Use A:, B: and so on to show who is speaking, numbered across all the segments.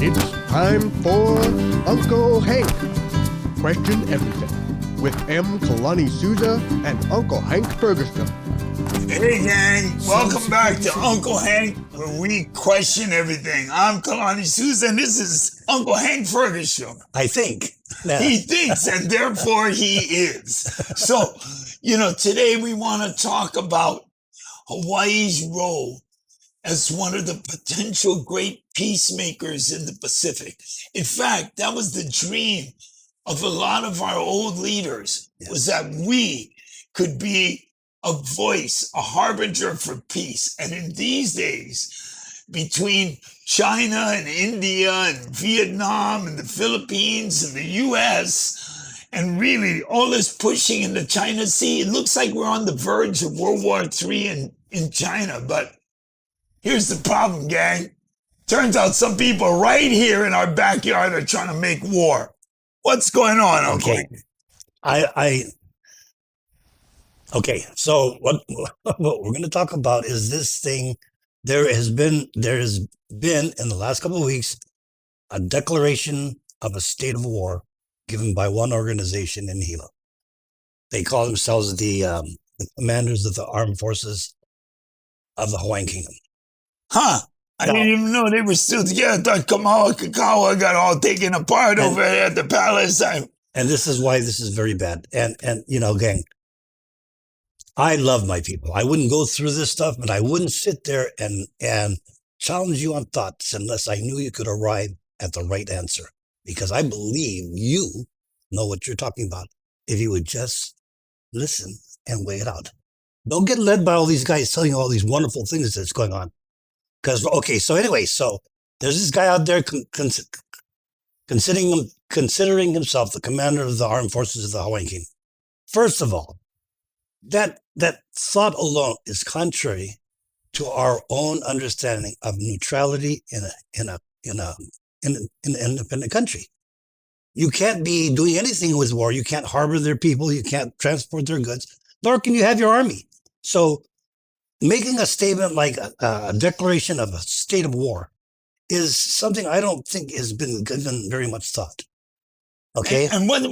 A: It's time for Uncle Hank. Question Everything with M. Kalani Souza and Uncle Hank Ferguson.
B: Hey gang, welcome back to Uncle Hank, where we question everything. I'm Kalani Souza and this is Uncle Hank Ferguson.
C: I think.
B: He thinks and therefore he is. So, today we want to talk about Hawaii's role as one of the potential great peacemakers in the Pacific. In fact, that was the dream of a lot of our old leaders, was that we could be a voice, a harbinger for peace. And in these days, between China and India and Vietnam and the Philippines and the US, and really all this pushing in the China Sea, it looks like we're on the verge of World War III in China. But here's the problem, gang. Turns out some people right here in our backyard are trying to make war. What's going on, Uncle?
C: Okay. So what we're going to talk about is this thing. There has been in the last couple of weeks a declaration of a state of war given by one organization in Hilo. They call themselves the commanders of the armed forces of the Hawaiian Kingdom.
B: Huh? I didn't even know they were still together. I thought Kamawa Kakawa got all taken apart over there at the palace.
C: And this is why this is very bad. And gang, I love my people. I wouldn't go through this stuff, but I wouldn't sit there and challenge you on thoughts unless I knew you could arrive at the right answer. Because I believe you know what you're talking about if you would just listen and weigh it out. Don't get led by all these guys telling you all these wonderful things that's going on. Because, so there's this guy out there considering himself the commander of the armed forces of the Hawaiian Kingdom. First of all, that thought alone is contrary to our own understanding of neutrality in an independent country. You can't be doing anything with war. You can't harbor their people. You can't transport their goods, nor can you have your army. So making a statement like a declaration of a state of war is something I don't think has been given very much thought. Okay.
B: And what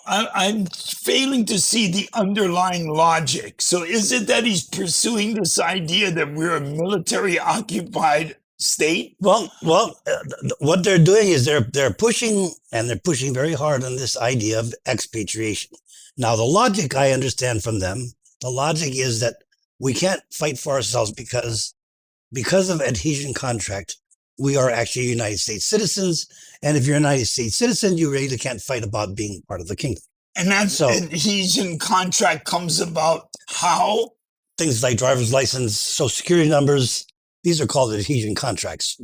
B: I'm failing to see the underlying logic. So is it that he's pursuing this idea that we're a military occupied state?
C: Well, what they're doing is they're pushing very hard on this idea of expatriation. Now, the logic I understand from them, the logic is that we can't fight for ourselves because of adhesion contract. We are actually United States citizens. And if you're a United States citizen, you really can't fight about being part of the kingdom.
B: And that adhesion contract comes about how?
C: Things like driver's license, social security numbers. These are called adhesion contracts.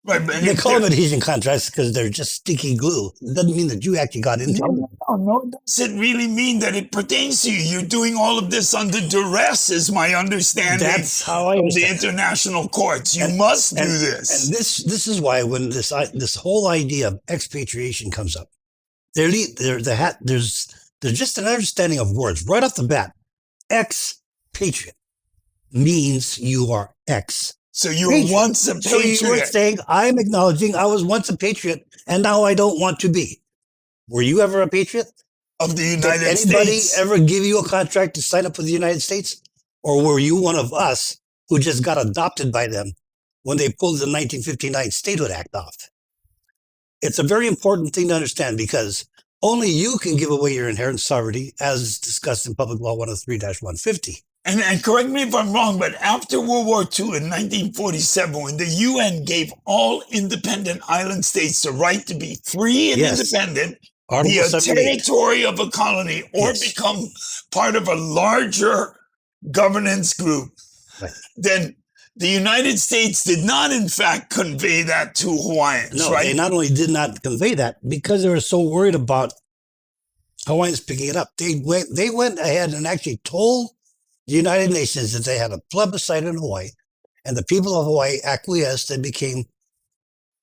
B: Right, but
C: they call them adhesion contracts because they're just sticky glue. It doesn't mean that you actually got into it.
B: No. Does it really mean that it pertains to you? You're doing all of this under duress, is my understanding.
C: That's how I understand.
B: The international courts. You must do this.
C: And this is why when this whole idea of expatriation comes up, there's just an understanding of words right off the bat. Expatriate means you are ex.
B: So you were once a patriot.
C: So you were saying, I'm acknowledging I was once a patriot, and now I don't want to be. Were you ever a patriot?
B: Of the United States?
C: Did anybody ever give you a contract to sign up with the United States? Or were you one of us who just got adopted by them when they pulled the 1959 Statehood Act off? It's a very important thing to understand because only you can give away your inherent sovereignty as discussed in Public Law 103-150.
B: And correct me if I'm wrong, but after World War II in 1947, when the UN gave all independent island states the right to be free and independent, be a territory of a colony or become part of a larger governance group, then the United States did not, in fact, convey that to Hawaiians,
C: no,
B: right?
C: They not only did not convey that, because they were so worried about Hawaiians picking it up, they went ahead and actually told the United Nations that they had a plebiscite in Hawaii, and the people of Hawaii acquiesced and became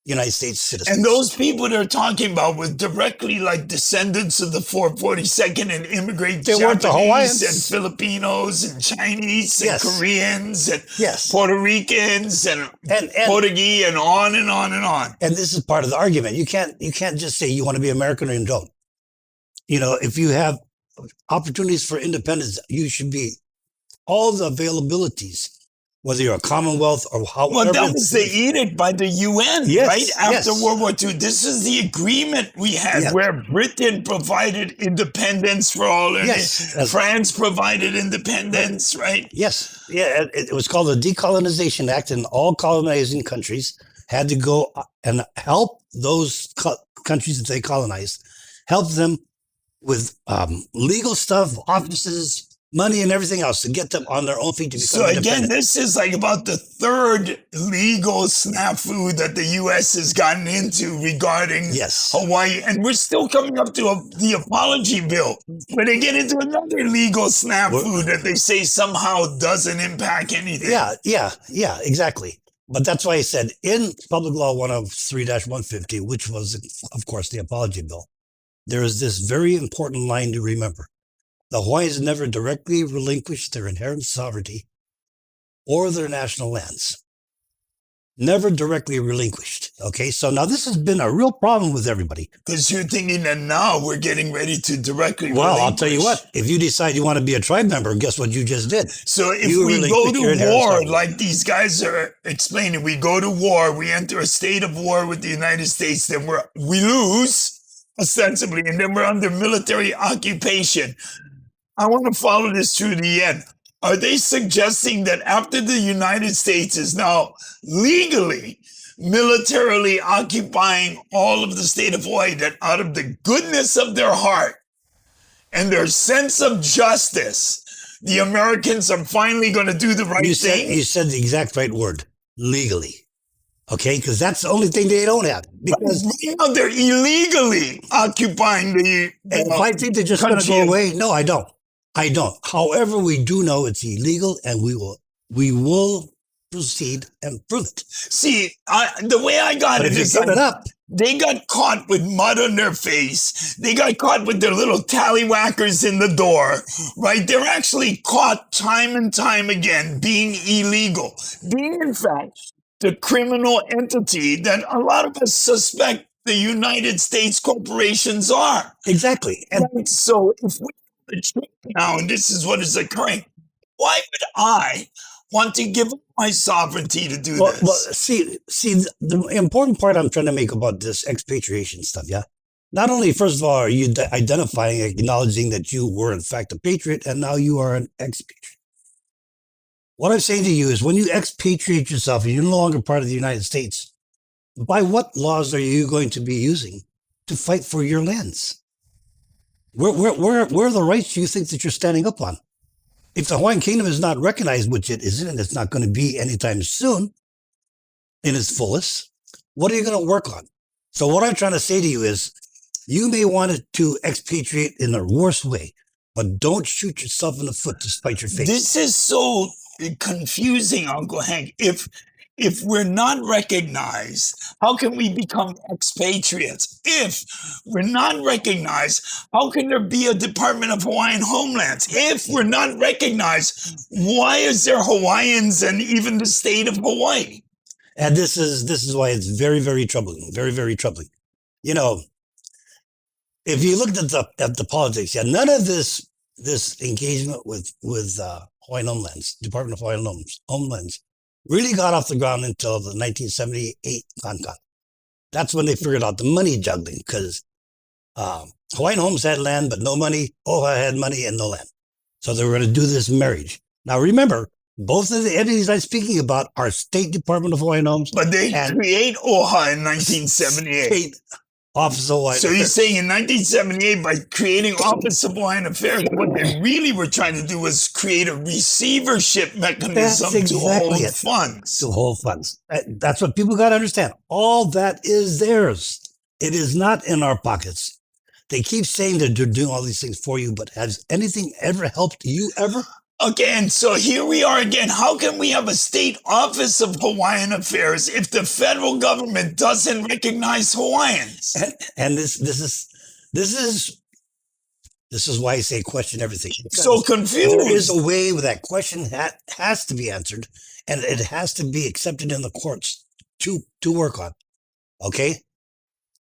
C: United States citizens.
B: And those people they're talking about were directly like descendants of the 442nd and immigrant
C: They weren't the Hawaiians.
B: Japanese and Filipinos and Chinese and
C: Yes.
B: Koreans and
C: Yes.
B: Puerto Ricans and
C: And
B: Portuguese and on and on and on.
C: and this is part of the argument. You can't just say you want to be American or you don't. You know, if you have opportunities for independence, you should be all the availabilities, whether you're a Commonwealth or however.
B: Well, that was the edict by the UN,
C: Yes,
B: right? After
C: yes.
B: World War II. This is the agreement we had
C: Yeah.
B: where Britain provided independence for all. And
C: Yes.
B: France provided independence, right?
C: Yes. Yeah. It was called the Decolonization Act, and all colonizing countries had to go and help those countries that they colonized, help them with legal stuff, offices, money, and everything else to get them on their own feet to become
B: So again,
C: independent.
B: this is like about the third legal snafu that the U.S. has gotten into regarding
C: Yes.
B: Hawaii, and we're still coming up to the apology bill, where they get into another legal snafu that they say somehow doesn't impact anything.
C: Yeah, exactly. But that's why I said in Public Law 103-150, which was, of course, the apology bill, there is this very important line to remember. The Hawaiians never directly relinquished their inherent sovereignty or their national lands. Never directly relinquished. Okay, so now this has been a real problem with everybody.
B: Because you're thinking that now we're getting ready to directly
C: Well, I'll tell you
B: relinquish.
C: what, if you decide you want to be a tribe member, guess what you just did?
B: So if
C: You
B: we go
C: relinquish your
B: to
C: inherent
B: war,
C: sovereignty.
B: like these guys are explaining, we go to war, we enter a state of war with the United States, then we lose, ostensibly, and then we're under military occupation. I want to follow this through the end. Are they suggesting that after the United States is now legally, militarily occupying all of the state of Hawaii, that out of the goodness of their heart and their sense of justice, the Americans are finally going to do the right
C: You
B: thing?
C: said the exact right word, legally. Okay, because that's the only thing they don't have. Because
B: Right now they're illegally occupying the
C: if I think they're just going to
B: country.
C: go away, no, I don't. However, we do know it's illegal, and we will proceed and prove it.
B: See, the way I got
C: But
B: it
C: if you
B: is
C: give it up,
B: they got caught with mud on their face. They got caught with their little tallywhackers in the door, right? They're actually caught time and time again being illegal, being in fact the criminal entity that a lot of us suspect the United States corporations are.
C: exactly. And
B: Right? So if we have a trick now, and this is what is occurring, why would I want to give up my sovereignty to do
C: well,
B: this?
C: see, the important part I'm trying to make about this expatriation stuff, yeah. Not only, first of all, are you identifying, acknowledging that you were in fact a patriot, and now you are an expatriate. What I'm saying to you is, when you expatriate yourself and you're no longer part of the United States, by what laws are you going to be using to fight for your lands? Where are the rights you think that you're standing up on? If the Hawaiian Kingdom is not recognized, which it isn't, and it's not going to be anytime soon in its fullest, what are you going to work on? So what I'm trying to say to you is, you may want to expatriate in the worst way, but don't shoot yourself in the foot to spite your face.
B: This is so confusing, Uncle Hank. If we're not recognized, how can we become expatriates? If we're not recognized, how can there be a Department of Hawaiian Homelands? If we're not recognized, why is there Hawaiians and even the state of Hawaii?
C: And this is why it's very, very troubling. Very, very troubling. You know, if you looked at the politics, yeah, none of this engagement with Hawaiian Homelands, Department of Hawaiian Homelands, really got off the ground until the 1978 CONCON. That's when they figured out the money juggling, because Hawaiian Homes had land but no money. OHA had money and no land. So they were going to do this marriage. Now remember, both of the entities I'm speaking about are State Department of Hawaiian Homes.
B: But they
C: and
B: create OHA in 1978.
C: State Office of Hawaiian
B: So you're
C: Affairs.
B: saying in 1978, by creating Office of Hawaiian Affairs, what they really were trying to do was create a receivership mechanism
C: That's
B: to
C: exactly
B: hold
C: it.
B: funds.
C: To hold funds. That's what people got to understand. All that is theirs. It is not in our pockets. They keep saying that they're doing all these things for you, but has anything ever helped you ever?
B: Okay, and so here we are again. How can we have a state office of Hawaiian affairs if the federal government doesn't recognize Hawaiians?
C: And this is why I say question everything.
B: So
C: Because there is
B: confused.
C: a way where that question has to be answered, and it has to be accepted in the courts to work on. Okay,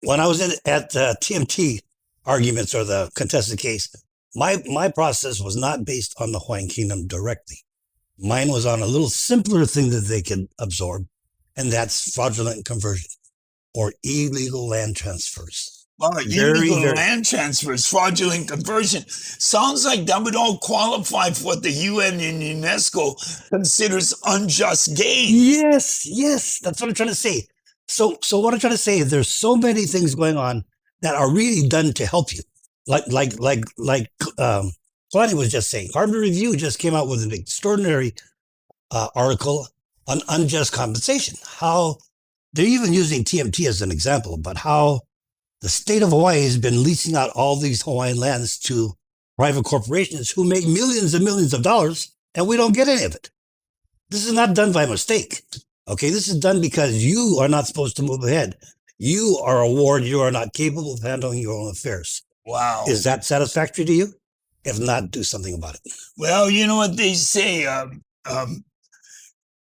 C: when I was at TMT arguments or the contested case, my process was not based on the Hawaiian Kingdom directly. Mine was on a little simpler thing that they could absorb, and that's fraudulent conversion or illegal land transfers.
B: Well, illegal land transfers, fraudulent conversion. Sounds like that would all qualify for what the UN and UNESCO considers unjust gain.
C: Yes, that's what I'm trying to say. So what I'm trying to say is there's so many things going on that are really done to help you. Like Kalani was just saying, Harvard Review just came out with an extraordinary article on unjust compensation. How they're even using TMT as an example, but how the state of Hawaii has been leasing out all these Hawaiian lands to private corporations who make millions and millions of dollars, and we don't get any of it. This is not done by mistake. Okay, this is done because you are not supposed to move ahead. You are a ward. You are not capable of handling your own affairs.
B: Wow.
C: Is that satisfactory to you? If not, do something about it.
B: Well, you know what they say.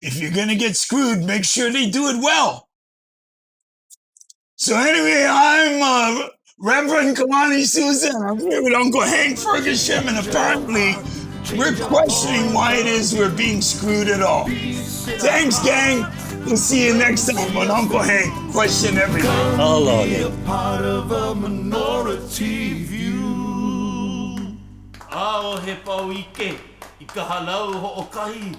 B: If you're going to get screwed, make sure they do it well. So anyway, I'm Reverend Kalani Souza, and I'm here with Uncle Hank Ferguson, and apparently we're questioning why it is we're being screwed at all. Thanks, gang. We'll see you next time on Uncle Hank Question Everything.
C: Hello again.
D: Part of a minority view.
E: Ao he pau ike, i ka halau ho o kahi,